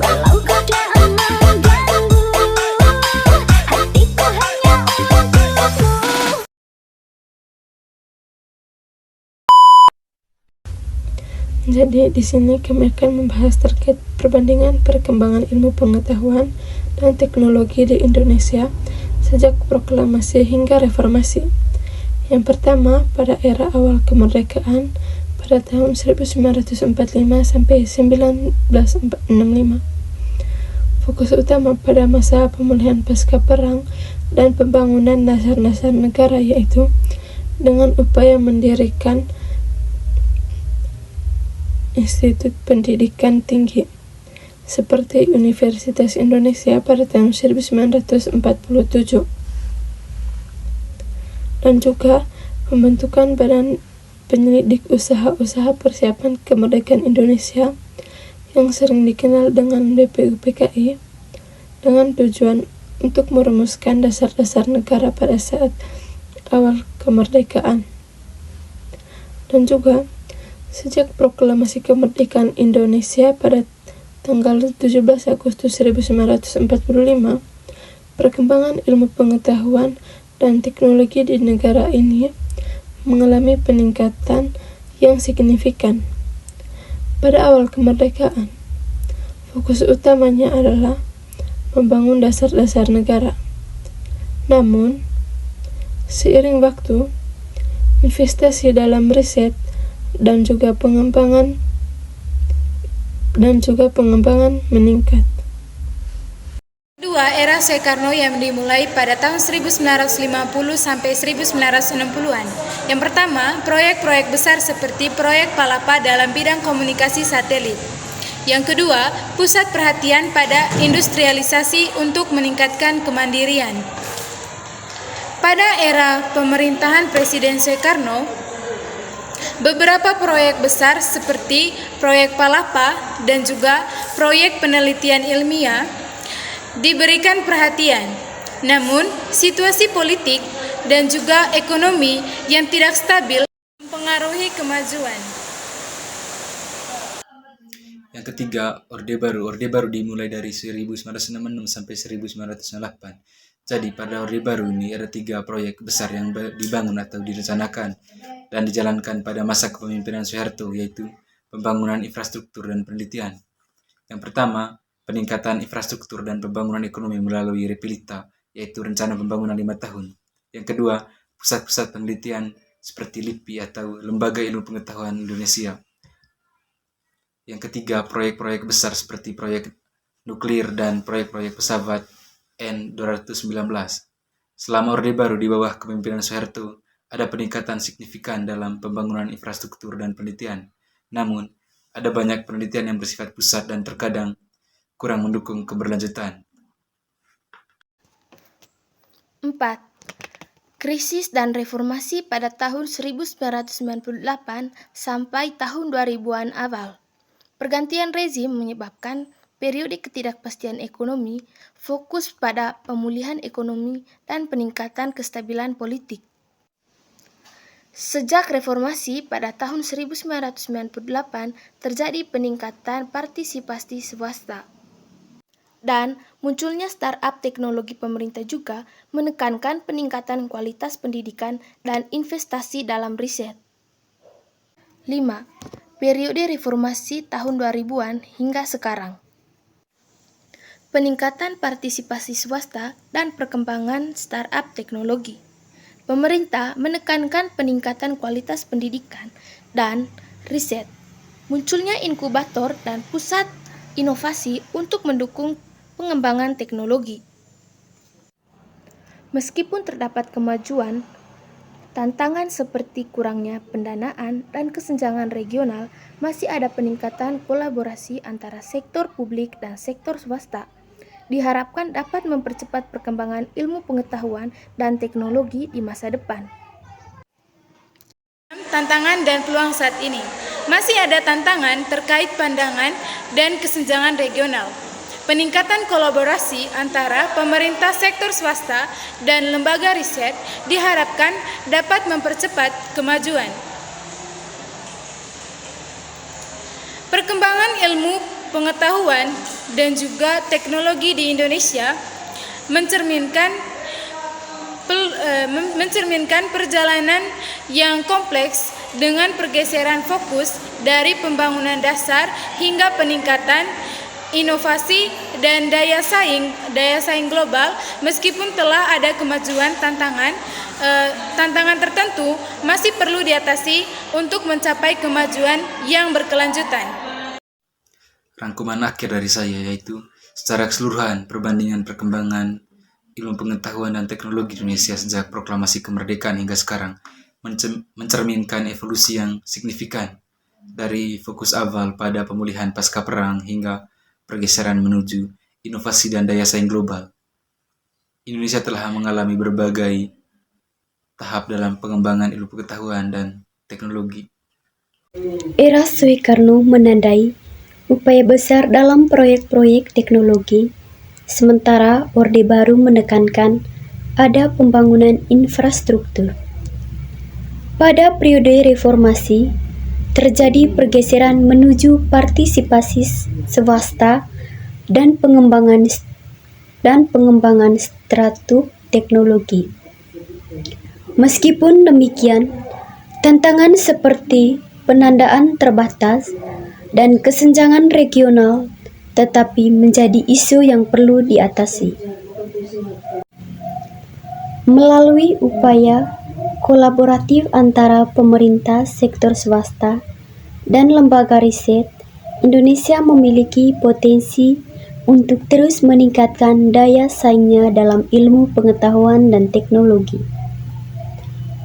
Walau godaan mengganggu, hatiku hanya untukmu. Jadi di sini kami akan membahas terkait perbandingan perkembangan ilmu pengetahuan dan teknologi di Indonesia sejak proklamasi hingga reformasi. Yang pertama, pada era awal kemerdekaan pada tahun 1945 sampai 1965. Fokus utama pada masa pemulihan pasca perang dan pembangunan dasar-dasar negara, yaitu dengan upaya mendirikan institut pendidikan tinggi seperti Universitas Indonesia pada tahun 1947, dan juga pembentukan Badan Penyelidik Usaha-Usaha Persiapan Kemerdekaan Indonesia yang sering dikenal dengan BPUPKI, dengan tujuan untuk merumuskan dasar-dasar negara pada saat awal kemerdekaan. Dan juga sejak proklamasi kemerdekaan Indonesia pada tanggal 17 Agustus 1945, perkembangan ilmu pengetahuan dan teknologi di negara ini mengalami peningkatan yang signifikan. Pada awal kemerdekaan, fokus utamanya adalah membangun dasar-dasar negara. Namun, seiring waktu, investasi dalam riset dan juga pengembangan meningkat. Kedua, era Soekarno yang dimulai pada tahun 1950 sampai 1960-an. Yang pertama, proyek-proyek besar seperti proyek Palapa dalam bidang komunikasi satelit. Yang kedua, pusat perhatian pada industrialisasi untuk meningkatkan kemandirian. Pada era pemerintahan Presiden Soekarno, beberapa proyek besar seperti proyek Palapa dan juga proyek penelitian ilmiah diberikan perhatian. Namun, situasi politik dan juga ekonomi yang tidak stabil mempengaruhi kemajuan. Yang ketiga, Orde Baru. Orde Baru dimulai dari 1966 sampai 1998. Jadi pada Orde Baru ini ada 3 proyek besar yang dibangun atau direncanakan dan dijalankan pada masa kepemimpinan Soeharto, yaitu pembangunan infrastruktur dan penelitian. Yang pertama, peningkatan infrastruktur dan pembangunan ekonomi melalui Repilita, yaitu rencana pembangunan 5 tahun. Yang kedua, pusat-pusat penelitian seperti LIPI atau Lembaga Ilmu Pengetahuan Indonesia. Yang ketiga, proyek-proyek besar seperti proyek nuklir dan proyek-proyek pesawat N-219. Selama Orde Baru di bawah kepemimpinan Soeharto, ada peningkatan signifikan dalam pembangunan infrastruktur dan penelitian. Namun, ada banyak penelitian yang bersifat pusat dan terkadang kurang mendukung keberlanjutan. 4. Krisis dan reformasi pada tahun 1998 sampai tahun 2000-an awal. Pergantian rezim menyebabkan periode ketidakpastian ekonomi, fokus pada pemulihan ekonomi dan peningkatan kestabilan politik. Sejak reformasi pada tahun 1998 terjadi peningkatan partisipasi swasta. Dan munculnya startup teknologi pemerintah juga menekankan peningkatan kualitas pendidikan dan investasi dalam riset. 5. Periode reformasi tahun 2000-an hingga sekarang. Peningkatan partisipasi swasta dan perkembangan startup teknologi. Pemerintah menekankan peningkatan kualitas pendidikan dan riset. Munculnya inkubator dan pusat inovasi untuk mendukung pengembangan teknologi. Meskipun terdapat kemajuan, tantangan seperti kurangnya pendanaan dan kesenjangan regional, masih ada peningkatan kolaborasi antara sektor publik dan sektor swasta. Diharapkan dapat mempercepat perkembangan ilmu pengetahuan dan teknologi di masa depan. Tantangan dan peluang saat ini. Masih ada tantangan terkait pandangan dan kesenjangan regional. Peningkatan kolaborasi antara pemerintah sektor swasta dan lembaga riset diharapkan dapat mempercepat kemajuan. Perkembangan ilmu pengetahuan dan juga teknologi di Indonesia mencerminkan perjalanan yang kompleks dengan pergeseran fokus dari pembangunan dasar hingga peningkatan inovasi dan daya saing global. Meskipun telah ada kemajuan, tantangan tertentu masih perlu diatasi untuk mencapai kemajuan yang berkelanjutan. Rangkuman akhir dari saya yaitu secara keseluruhan perbandingan perkembangan ilmu pengetahuan dan teknologi Indonesia sejak proklamasi kemerdekaan hingga sekarang mencerminkan evolusi yang signifikan dari fokus awal pada pemulihan pasca perang hingga pergeseran menuju inovasi dan daya saing global. Indonesia telah mengalami berbagai tahap dalam pengembangan ilmu pengetahuan dan teknologi. Era Soekarno menandai upaya besar dalam proyek-proyek teknologi, sementara Orde Baru menekankan ada pembangunan infrastruktur. Pada periode reformasi, terjadi pergeseran menuju partisipasi swasta dan pengembangan strategi teknologi. Meskipun demikian, tantangan seperti pendanaan terbatas dan kesenjangan regional tetapi menjadi isu yang perlu diatasi. Melalui upaya kolaboratif antara pemerintah, sektor swasta, dan lembaga riset, Indonesia memiliki potensi untuk terus meningkatkan daya saingnya dalam ilmu pengetahuan dan teknologi.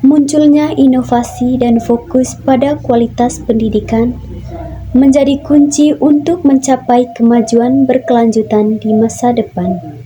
Munculnya inovasi dan fokus pada kualitas pendidikan menjadi kunci untuk mencapai kemajuan berkelanjutan di masa depan.